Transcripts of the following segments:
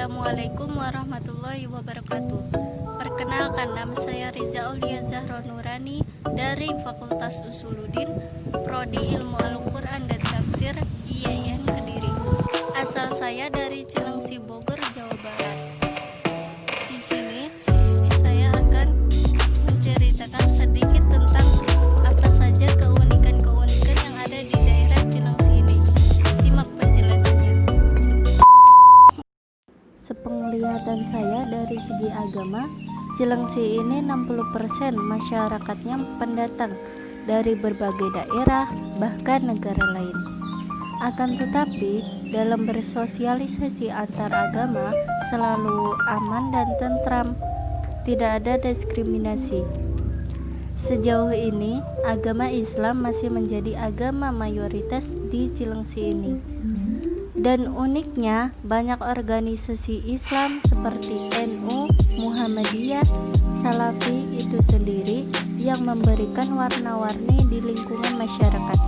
Assalamualaikum warahmatullahi wabarakatuh. Perkenalkan, nama saya Riza Aulia Zahra Nurani dari Fakultas Usuluddin, Prodi Ilmu Al-Quran dan Tafsir, IAIN Kediri. Asal saya dari Cilengsi, Bogor, Jawa Barat. Di sini saya akan menceritakan sedikit tentang apa saja keunikan-keunikan yang ada di daerah Cilengsi ini. Simak penjelasannya. Sepenglihatan saya dari segi agama, Cilengsi ini 60% masyarakatnya pendatang dari berbagai daerah, bahkan negara lain. Akan tetapi, dalam bersosialisasi antar agama selalu aman dan tentram, tidak ada diskriminasi. Sejauh ini, agama Islam masih menjadi agama mayoritas di Cilengsi ini. Dan uniknya, banyak organisasi Islam seperti NU, Muhammadiyah, Salafi itu sendiri yang memberikan warna-warni di lingkungan masyarakat.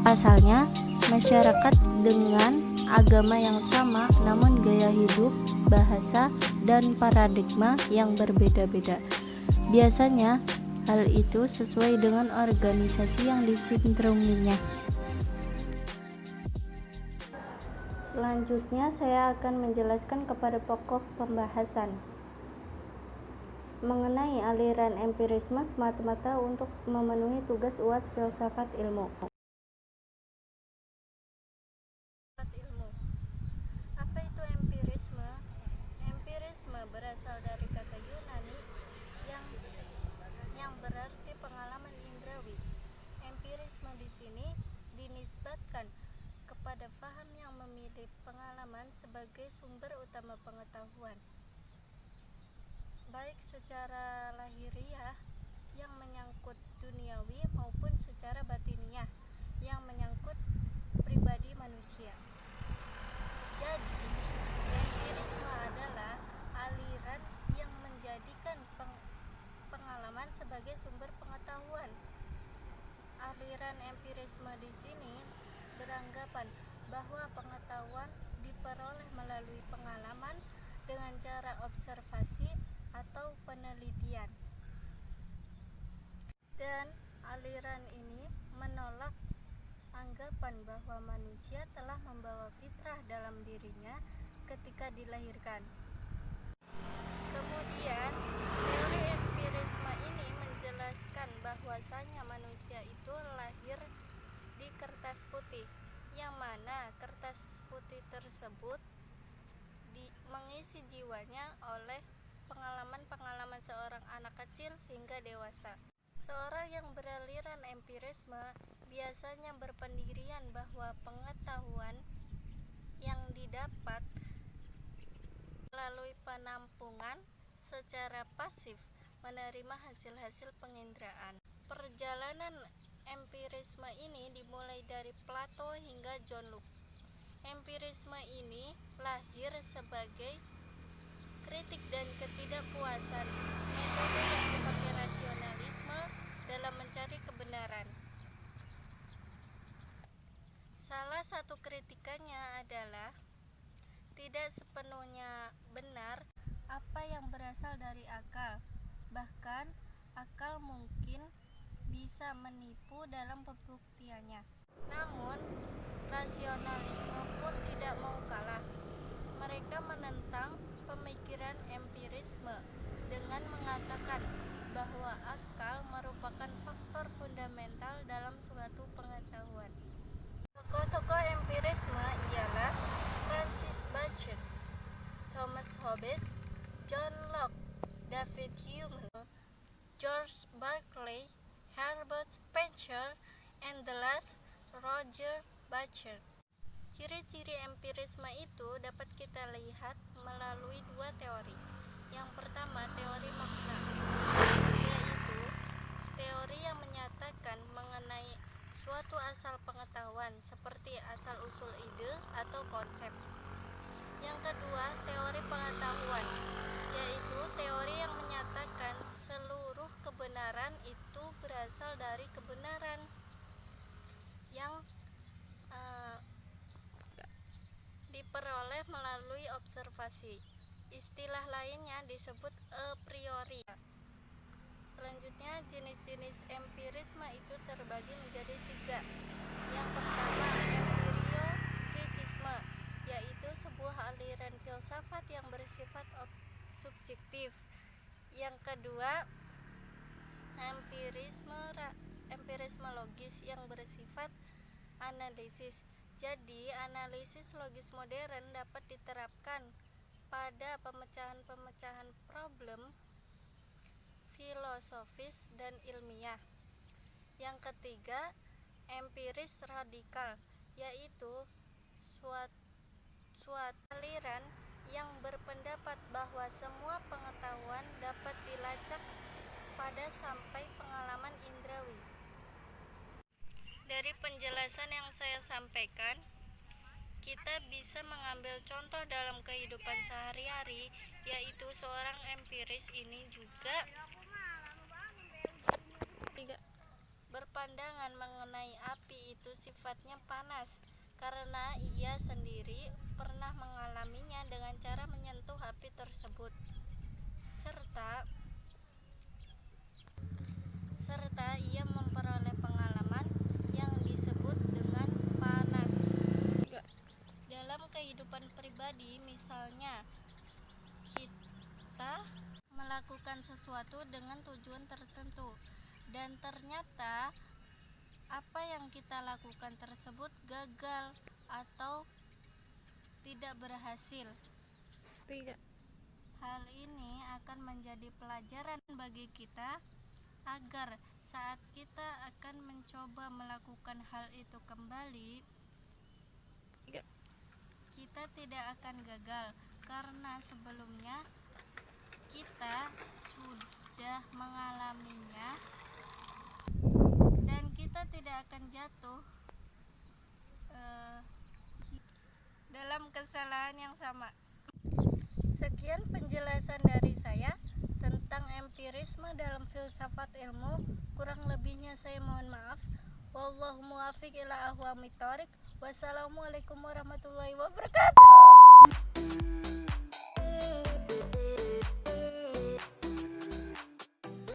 Pasalnya, masyarakat dengan agama yang sama namun gaya hidup, bahasa, dan paradigma yang berbeda-beda. Biasanya, hal itu sesuai dengan organisasi yang dicenderunginya. Selanjutnya saya akan menjelaskan kepada pokok pembahasan mengenai aliran empirisme semata-mata untuk memenuhi tugas UAS Filsafat Ilmu. Apa itu empirisme? Empirisme berasal dari kata Yunani yang berarti pengalaman indrawi. Empirisme di sini dinisbatkan pada faham yang memilih pengalaman sebagai sumber utama pengetahuan, baik secara lahiriah yang menyangkut duniawi maupun secara batiniah yang menyangkut pribadi manusia. Jadi, empirisme adalah aliran yang menjadikan pengalaman sebagai sumber pengetahuan. Aliran empirisme di sini beranggapan bahwa pengetahuan diperoleh melalui pengalaman dengan cara observasi atau penelitian. Dan aliran ini menolak anggapan bahwa manusia telah membawa fitrah dalam dirinya ketika dilahirkan. Kemudian, teori empirisme ini menjelaskan bahwasanya manusia itu lahir di kertas putih, yang mana kertas putih tersebut mengisi jiwanya oleh pengalaman-pengalaman seorang anak kecil hingga dewasa. Seorang yang beraliran empirisme biasanya berpendirian bahwa pengetahuan yang didapat melalui penampungan secara pasif menerima hasil-hasil penginderaan. Perjalanan empirisme ini dimulai dari Plato hingga John Locke. Empirisme ini lahir sebagai kritik dan ketidakpuasan metode yang dipakai rasionalisme dalam mencari kebenaran. Salah satu kritikannya adalah tidak sepenuhnya benar apa yang berasal dari akal, bahkan akal mungkin bisa menipu dalam pembuktiannya. Namun, rasionalisme pun tidak mau kalah. Mereka menentang pemikiran empirisme dengan mengatakan bahwa akal merupakan faktor fundamental dalam suatu pengetahuan. Tokoh-tokoh empirisme ialah Francis Bacon, Thomas Hobbes, John Locke, David Hume, George Berkeley, Herbert Spencer, and the last Roger Bacon. Ciri-ciri empirisme itu dapat kita lihat melalui dua teori. Yang pertama, teori makna, yaitu teori yang menyatakan mengenai suatu asal pengetahuan seperti asal-usul ide atau konsep. Yang kedua, teori pengetahuan, yaitu teori yang menyatakan seluruh kebenaran itu berasal dari kebenaran yang diperoleh melalui observasi. Istilah lainnya disebut a priori. Selanjutnya, jenis-jenis empirisme itu terbagi menjadi 3. Yang pertama, empiriokritisme, yaitu sebuah aliran filsafat yang bersifat subjektif. Yang kedua, empirisme logis yang bersifat analisis. Jadi, analisis logis modern dapat diterapkan pada pemecahan-pemecahan problem filosofis dan ilmiah. Yang ketiga, empiris radikal, yaitu suatu aliran yang berpendapat bahwa semua pengetahuan dapat dilacak pada sampai pengalaman indrawi. Dari penjelasan yang saya sampaikan, kita bisa mengambil contoh dalam kehidupan sehari-hari, yaitu seorang empiris ini juga berpandangan mengenai api itu sifatnya panas karena ia sendiri pernah mengalaminya dengan cara menyentuh api tersebut, serta ia memperoleh pengalaman yang disebut dengan panas. Dalam kehidupan pribadi, misalnya kita melakukan sesuatu dengan tujuan tertentu dan ternyata apa yang kita lakukan tersebut gagal atau tidak berhasil. Hal ini akan menjadi pelajaran bagi kita agar saat kita akan mencoba melakukan hal itu kembali, kita tidak akan gagal karena sebelumnya kita sudah mengalaminya dan kita tidak akan jatuh dalam kesalahan yang sama. Sekian penjelasan dari saya tentang empirisme dalam filsafat ilmu. Kurang lebihnya saya mohon maaf. Wallahu muwaffiq ila aqwamit thoriq. Wassalamualaikum warahmatullahi wabarakatuh.